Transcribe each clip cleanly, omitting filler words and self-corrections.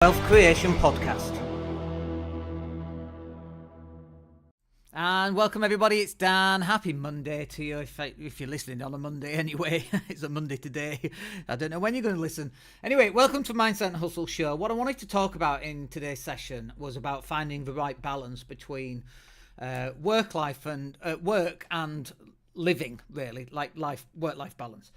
Wealth Creation Podcast. And welcome everybody, it's Dan. Happy Monday to you, if you're listening on a Monday anyway. It's a Monday today. I don't know when you're going to listen. Anyway, welcome to Mindset and Hustle Show. What I wanted to talk about in today's session was about finding the right balance between work and living, really, like work-life balance.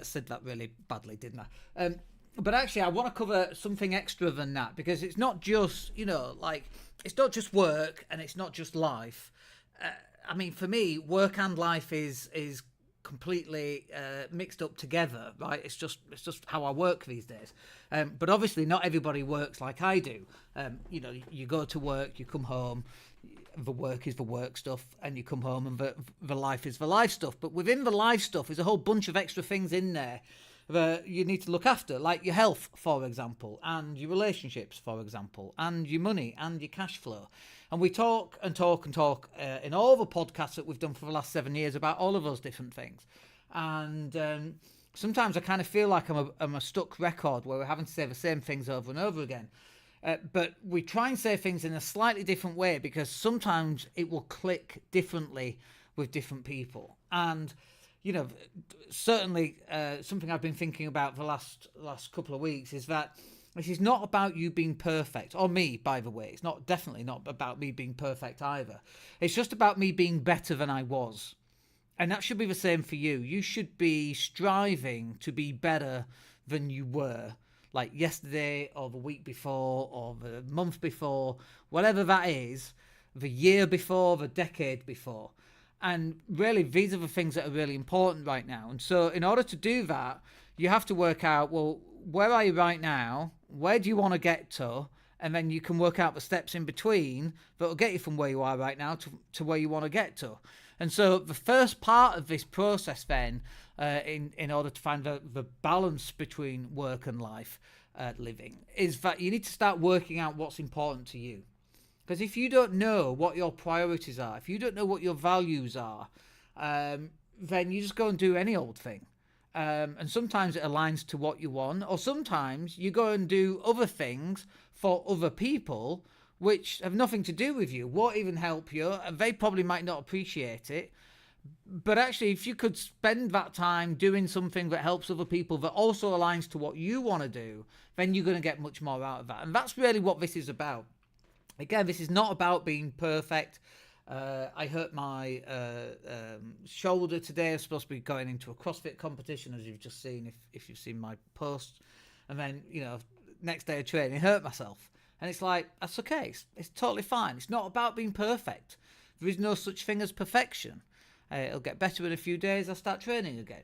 Said that really badly, didn't I? But actually, I want to cover something extra than that, because it's not just, it's not just work and it's not just life. I mean, for me, work and life is completely mixed up together, right? It's just how I work these days. But obviously, not everybody works like I do. You go to work, you come home. The work is the work stuff, and you come home, and the life is the life stuff. But within the life stuff, there's a whole bunch of extra things in there that you need to look after, like your health, for example, and your relationships, for example, and your money and your cash flow. And we talk in all the podcasts that we've done for the last 7 years about all of those different things. And sometimes I kind of feel like I'm a stuck record where we're having to say the same things over and over again. But we try and say things in a slightly different way, because sometimes it will click differently with different people. And certainly something I've been thinking about the last couple of weeks is that this is not about you being perfect, or me, by the way. It's definitely not about me being perfect either. It's just about me being better than I was. And that should be the same for you. You should be striving to be better than you were, like yesterday or the week before or the month before, whatever that is, the year before, the decade before. And really, these are the things that are really important right now. And so in order to do that, you have to work out, well, where are you right now? Where do you want to get to? And then you can work out the steps in between that will get you from where you are right now to where you want to get to. And so the first part of this process then, in order to find the balance between work and life living, is that you need to start working out what's important to you. Because if you don't know what your priorities are, if you don't know what your values are, then you just go and do any old thing. And sometimes it aligns to what you want, or sometimes you go and do other things for other people which have nothing to do with you, won't even help you, and they probably might not appreciate it. But actually, if you could spend that time doing something that helps other people, that also aligns to what you want to do, then you're going to get much more out of that. And that's really what this is about. Again, this is not about being perfect. I hurt my shoulder today. I'm supposed to be going into a CrossFit competition, as you've just seen, if you've seen my post. And then, next day of training, I hurt myself. And it's like, that's okay. It's totally fine. It's not about being perfect. There is no such thing as perfection. It'll get better in a few days. I'll start training again.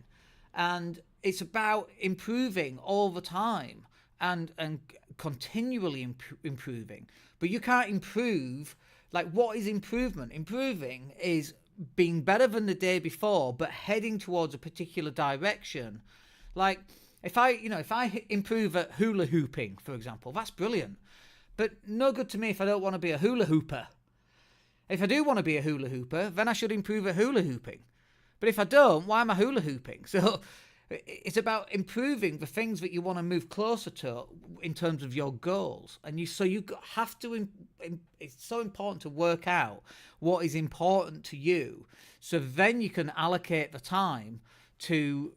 And it's about improving all the time and continually improving. But you can't improve. Like, what is improvement? Improving is being better than the day before, but heading towards a particular direction. Like, if I improve at hula hooping, for example, that's brilliant. But no good to me if I don't want to be a hula hooper. If I do want to be a hula hooper, then I should improve at hula hooping. But if I don't, why am I hula hooping? So it's about improving the things that you want to move closer to in terms of your goals. And you have to, it's so important to work out what is important to you, so then you can allocate the time to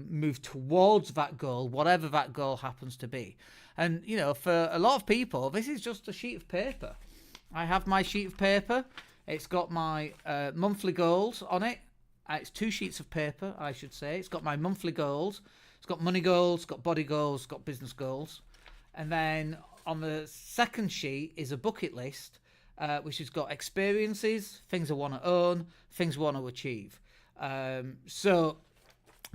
move towards that goal, whatever that goal happens to be. And, for a lot of people, this is just a sheet of paper. I have my sheet of paper. It's got my monthly goals on it. It's 2 sheets of paper, I should say. It's got my monthly goals. It's got money goals, it's got body goals, it's got business goals. And then on the second sheet is a bucket list, which has got experiences, things I want to own, things I want to achieve. So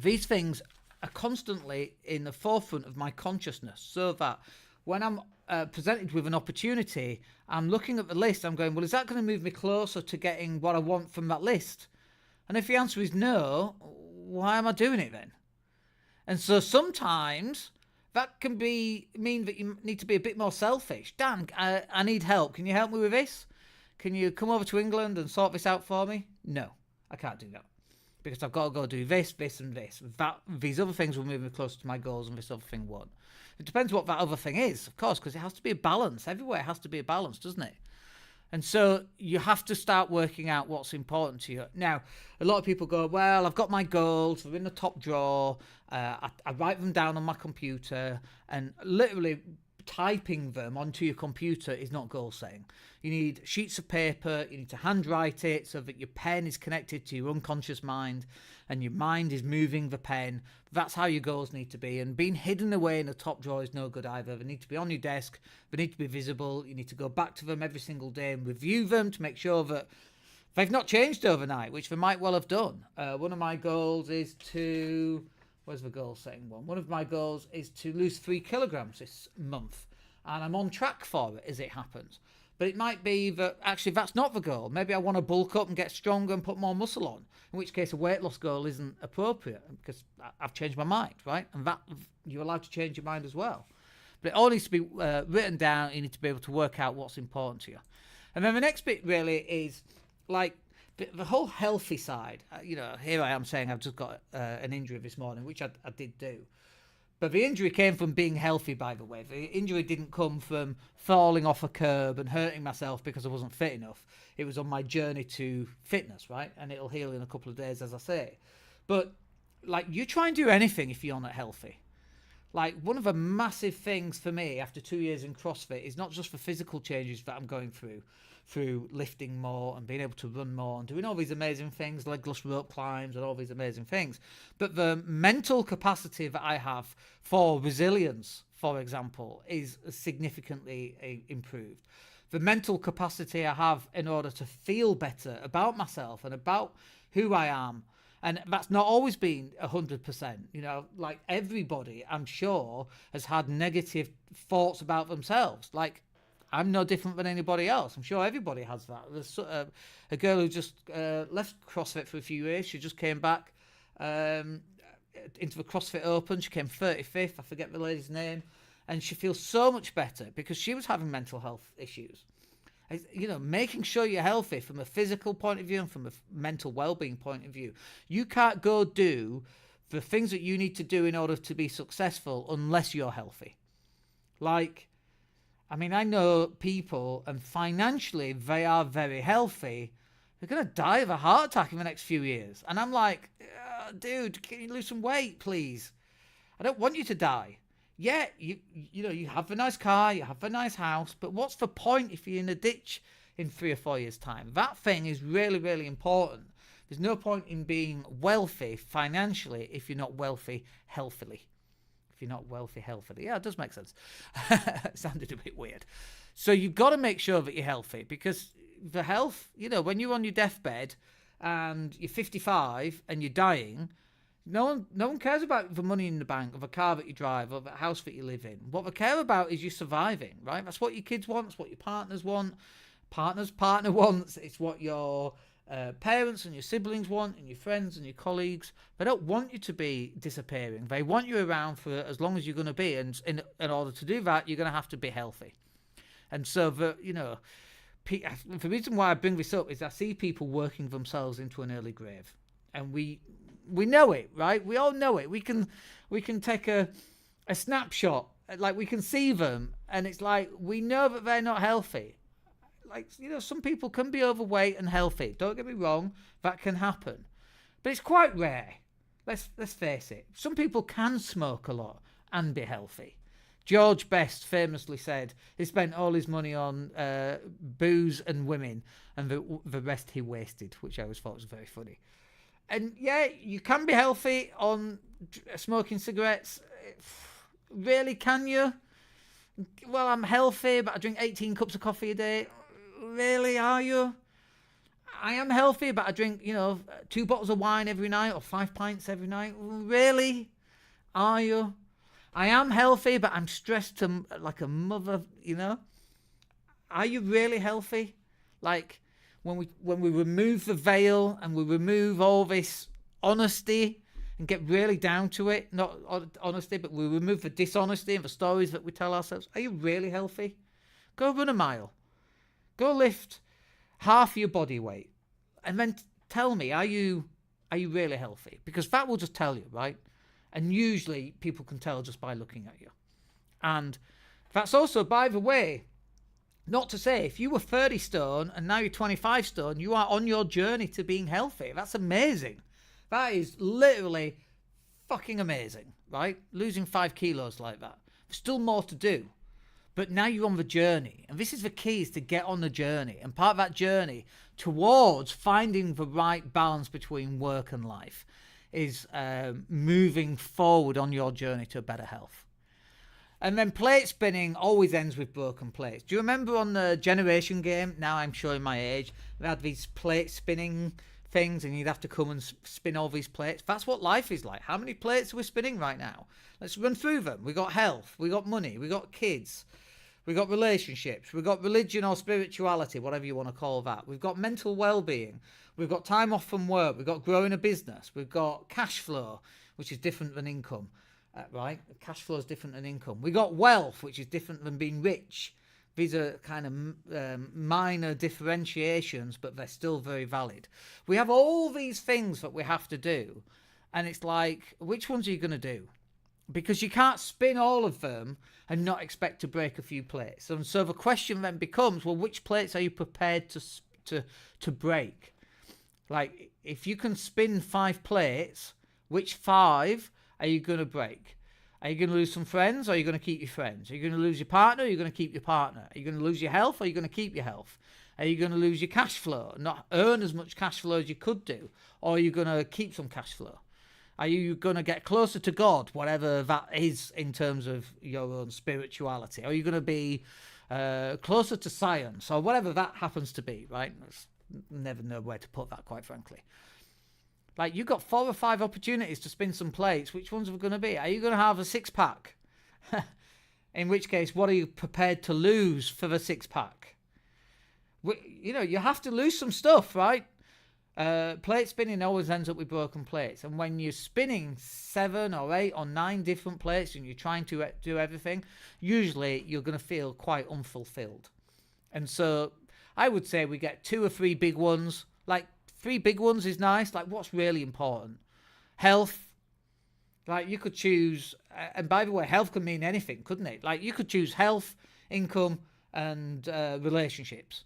these things are constantly in the forefront of my consciousness, so that when I'm presented with an opportunity, I'm looking at the list, I'm going, well, is that going to move me closer to getting what I want from that list? And if the answer is no, why am I doing it then? And so sometimes that can mean that you need to be a bit more selfish. Dan, I need help. Can you help me with this? Can you come over to England and sort this out for me? No, I can't do that. because I've got to go do this, this, and this. These other things will move me closer to my goals, and this other thing won't. It depends what that other thing is, of course, because it has to be a balance. Everywhere has to be a balance, doesn't it? And so you have to start working out what's important to you. Now, a lot of people go, well, I've got my goals, they're in the top drawer, I write them down on my computer, and literally typing them onto your computer is not goal setting. You need sheets of paper, you need to handwrite it so that your pen is connected to your unconscious mind and your mind is moving the pen. That's how your goals need to be. And being hidden away in the top drawer is no good either. They need to be on your desk, they need to be visible. You need to go back to them every single day and review them to make sure that they've not changed overnight, which they might well have done. One of my goals is to... Where's the goal setting one? One of my goals is to lose 3 kilograms this month. And I'm on track for it as it happens. But it might be that actually that's not the goal. Maybe I want to bulk up and get stronger and put more muscle on. In which case a weight loss goal isn't appropriate because I've changed my mind, right? And that you're allowed to change your mind as well. But it all needs to be written down. You need to be able to work out what's important to you. And then the next bit really is like the whole healthy side. Here I am saying I've just got an injury this morning, which I did do. But the injury came from being healthy, by the way. The injury didn't come from falling off a curb and hurting myself because I wasn't fit enough. It was on my journey to fitness, right? And it'll heal in a couple of days, as I say. But, like, you try and do anything if you're not healthy. Like, one of the massive things for me after 2 years in CrossFit is not just the physical changes that I'm going through lifting more and being able to run more and doing all these amazing things, legless rope climbs and all these amazing things, but the mental capacity that I have for resilience, for example, is significantly improved. The mental capacity I have in order to feel better about myself and about who I am. And that's not always been 100%. Like everybody, I'm sure, has had negative thoughts about themselves. Like, I'm no different than anybody else. I'm sure everybody has that. There's a girl who just left CrossFit for a few years. She just came back into the CrossFit Open. She came 35th. I forget the lady's name. And she feels so much better because she was having mental health issues. Making sure you're healthy from a physical point of view and from a mental well-being point of view. You can't go do the things that you need to do in order to be successful unless you're healthy. I know people, and financially they are very healthy. They're going to die of a heart attack in the next few years. And I'm like, dude, can you lose some weight, please? I don't want you to die. Yeah, you have a nice car, you have a nice house, but what's the point if you're in a ditch in 3 or 4 years' time? That thing is really, really important. There's no point in being wealthy financially if you're not wealthy healthily. If you're not wealthy healthily. Yeah, it does make sense. It sounded a bit weird. So you've got to make sure that you're healthy because the health, when you're on your deathbed and you're 55 and you're dying, no one cares about the money in the bank or the car that you drive or the house that you live in. What they care about is you surviving, right? That's what your kids want. It's what your partners want. Partner wants. It's what your parents and your siblings want and your friends and your colleagues. They don't want you to be disappearing. They want you around for as long as you're going to be. And in order to do that, you're going to have to be healthy. And so, the reason why I bring this up is I see people working themselves into an early grave. And we know it, right? We all know it. We can take a snapshot, like we can see them, and it's like we know that they're not healthy. Like, some people can be overweight and healthy. Don't get me wrong, that can happen, but it's quite rare. Let's face it. Some people can smoke a lot and be healthy. George Best famously said he spent all his money on booze and women, and the rest he wasted, which I always thought was very funny. And yeah, you can be healthy on smoking cigarettes. Really, can you? Well, I'm healthy, but I drink 18 cups of coffee a day. Really, are you? I am healthy, but I drink, 2 bottles of wine every night or 5 pints every night. Really? Are you? I am healthy, but I'm stressed like a mother, Are you really healthy? Like, when we remove the veil and we remove all this honesty and get really down to it, not honesty, but we remove the dishonesty and the stories that we tell ourselves, are you really healthy? Go run a mile. Go lift half your body weight. And then tell me, are you really healthy? Because that will just tell you, right? And usually people can tell just by looking at you. And that's also, by the way, not to say if you were 30 stone and now you're 25 stone, you are on your journey to being healthy. That's amazing. That is literally fucking amazing, right? Losing 5 kilos like that. There's still more to do. But now you're on the journey. And this is the key, is to get on the journey. And part of that journey towards finding the right balance between work and life is moving forward on your journey to a better health. And then plate spinning always ends with broken plates. Do you remember on the Generation game, now I'm showing my age, they had these plate spinning things and you'd have to come and spin all these plates? That's what life is like. How many plates are we spinning right now? Let's run through them. We got health, we got money, we got kids, we got relationships, we got religion or spirituality, whatever you want to call that. We've got mental well-being, we've got time off from work, we've got growing a business, we've got cash flow, which is different than income. Right? Cash flow is different than income. We got wealth, which is different than being rich. These are kind of minor differentiations, but they're still very valid. We have all these things that we have to do, and it's like, which ones are you going to do? Because you can't spin all of them and not expect to break a few plates. And so the question then becomes, well, which plates are you prepared to break? Like, if you can spin 5 plates, which 5 are you going to break? Are you going to lose some friends, or are you going to keep your friends? Are you going to lose your partner, or are you going to keep your partner? Are you going to lose your health, or are you going to keep your health? Are you going to lose your cash flow, not earn as much cash flow as you could do? Or are you going to keep some cash flow? Are you going to get closer to God, whatever that is in terms of your own spirituality? Are you going to be closer to science, or whatever that happens to be, right? Never know where to put that, quite frankly. Like, you've got 4 or 5 opportunities to spin some plates. Which ones are going to be? Are you going to have a 6-pack? In which case, what are you prepared to lose for the 6-pack? You know, you have to lose some stuff, right? Plate spinning always ends up with broken plates. And when you're spinning 7 or 8 or 9 different plates and you're trying to do everything, usually you're going to feel quite unfulfilled. And so I would say we get 2 or 3 big ones. Like, 3 big ones is nice. Like, what's really important? Health. Like, you could choose, and by the way, health can mean anything, couldn't it? Like, you could choose health, income, and relationships.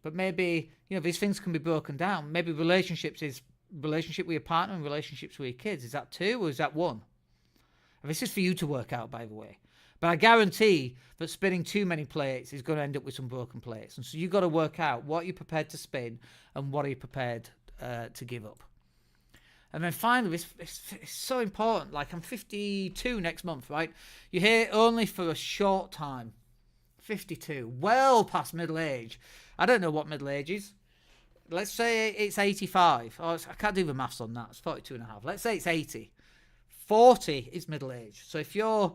But maybe, you know, these things can be broken down. Maybe relationships is relationship with your partner and relationships with your kids. Is that 2 or is that 1? And this is for you to work out, by the way. But I guarantee that spinning too many plates is going to end up with some broken plates. And so you've got to work out what you're prepared to spin and what are you prepared to give up. And then finally, it's so important. Like, I'm 52 next month, right? You're here only for a short time. 52. Well past middle age. I don't know what middle age is. Let's say it's 85. Oh, I can't do the maths on that. It's 42 and a half. Let's say it's 80. 40 is middle age. So if you're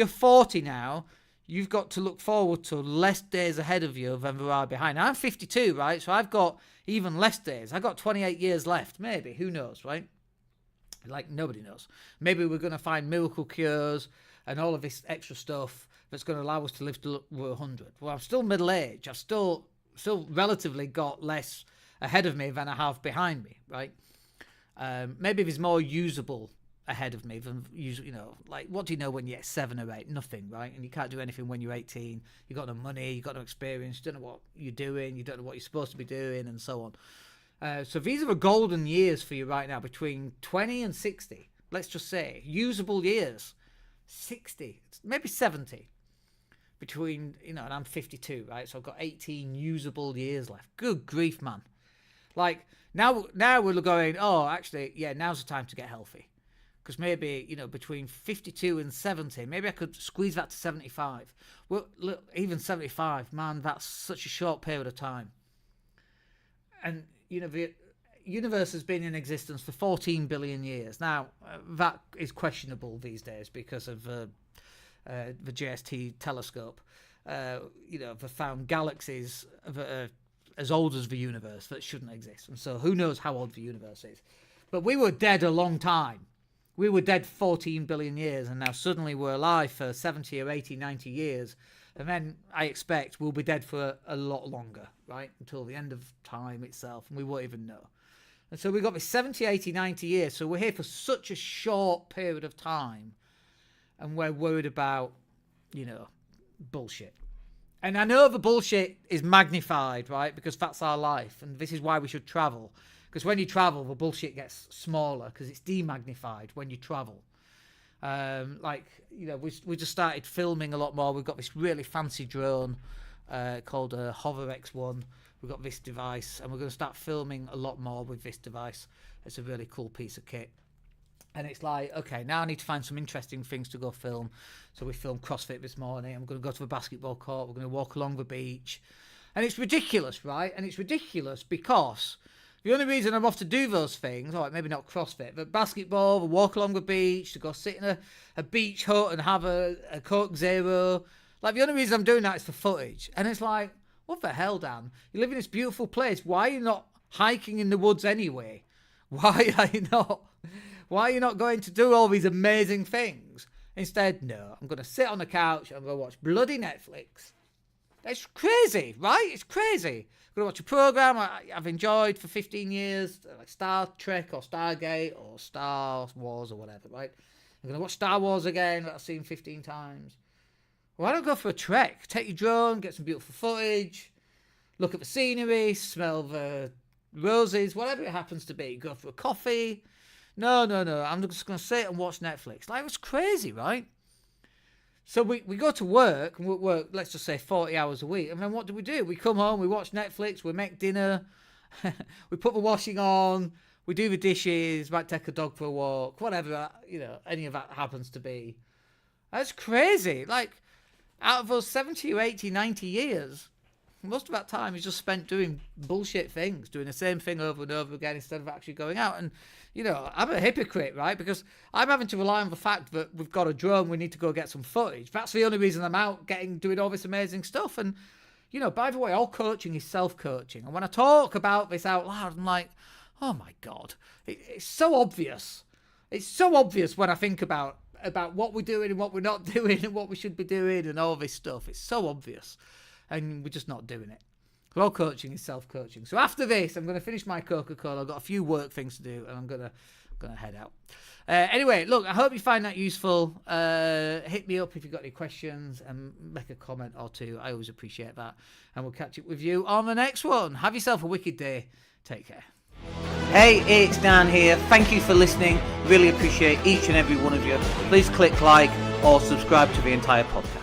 40 now, you've got to look forward to less days ahead of you than there are behind. Now, I'm 52, right? So I've got even less days. I've got 28 years left, maybe. Who knows, right? Like, nobody knows. Maybe we're going to find miracle cures and all of this extra stuff that's going to allow us to live to 100. Well, I'm still middle age. I've still relatively got less ahead of me than I have behind me, right? Maybe there's more usable ahead of me than, you know, like, what do you know when you're 7 or 8? Nothing, right? And you can't do anything when you're 18. You've got no money, you've got no experience, you don't know what you're doing, you don't know what you're supposed to be doing, and so on. So these are the golden years for you right now, between 20 and 60. Let's just say usable years. 60, maybe 70. Between, you know, and I'm 52, right? So I've got 18 usable years left. Good grief, man. Like, now we're going, oh, actually, yeah, now's the time to get healthy. Because maybe, you know, between 52 and 70, maybe I could squeeze that to 75. Well, look, even 75, man, that's such a short period of time. And, you know, the universe has been in existence for 14 billion years. Now, that is questionable these days because of the JST telescope. You know, they've found galaxies as old as the universe that shouldn't exist. And so who knows how old the universe is. But we were dead a long time. We were dead 14 billion years, and now suddenly we're alive for 70 or 80, 90 years. And then I expect we'll be dead for a lot longer, right? Until the end of time itself, and we won't even know. And so we've got this 70, 80, 90 years. So we're here for such a short period of time. And we're worried about bullshit. And I know the bullshit is magnified, right? Because that's our life. And this is why we should travel. Because when you travel, the bullshit gets smaller because it's demagnified when you travel. We just started filming a lot more. We've got this really fancy drone called a Hover X1. We've got this device, and we're going to start filming a lot more with this device. It's a really cool piece of kit. And it's like, okay, now I need to find some interesting things to go film. So we filmed CrossFit this morning. I'm going to go to the basketball court. We're going to walk along the beach. And it's ridiculous, right? And it's ridiculous because the only reason I'm off to do those things, all right, maybe not CrossFit, but basketball, the walk along the beach, to go sit in a beach hut and have a Coke Zero. Like, the only reason I'm doing that is for footage. And it's like, what the hell, Dan? You live in this beautiful place. Why are you not hiking in the woods anyway? Why are you not going to do all these amazing things? Instead, no, I'm going to sit on the couch and I'm going to watch bloody Netflix. It's crazy, right? It's crazy. I'm going to watch a program I've enjoyed for 15 years, like Star Trek or Stargate or Star Wars or whatever, right? I'm going to watch Star Wars again that I've seen 15 times. Why don't go for a trek? Take your drone, get some beautiful footage, look at the scenery, smell the roses, whatever it happens to be. Go for a coffee. No. I'm just going to sit and watch Netflix. Like, it's crazy, right? So we go to work, and we work, let's just say 40 hours a week. And then what do? We come home, we watch Netflix, we make dinner, we put the washing on, we do the dishes, might take a dog for a walk, whatever, any of that happens to be. That's crazy. Like, out of those 70 or 80, 90 years, most of that time is just spent doing bullshit things, doing the same thing over and over again instead of actually going out. And, I'm a hypocrite, right? Because I'm having to rely on the fact that we've got a drone, we need to go get some footage. That's the only reason I'm out doing all this amazing stuff. And, by the way, all coaching is self-coaching. And when I talk about this out loud, I'm like, oh my God, it's so obvious. It's so obvious when I think about what we're doing and what we're not doing and what we should be doing and all this stuff. It's so obvious. And we're just not doing it. All coaching is self-coaching. So after this, I'm going to finish my Coca-Cola. I've got a few work things to do, and I'm going to head out. Anyway, look, I hope you find that useful. Hit me up if you've got any questions and make a comment or two. I always appreciate that. And we'll catch up with you on the next one. Have yourself a wicked day. Take care. Hey, it's Dan here. Thank you for listening. Really appreciate each and every one of you. Please click like or subscribe to the entire podcast.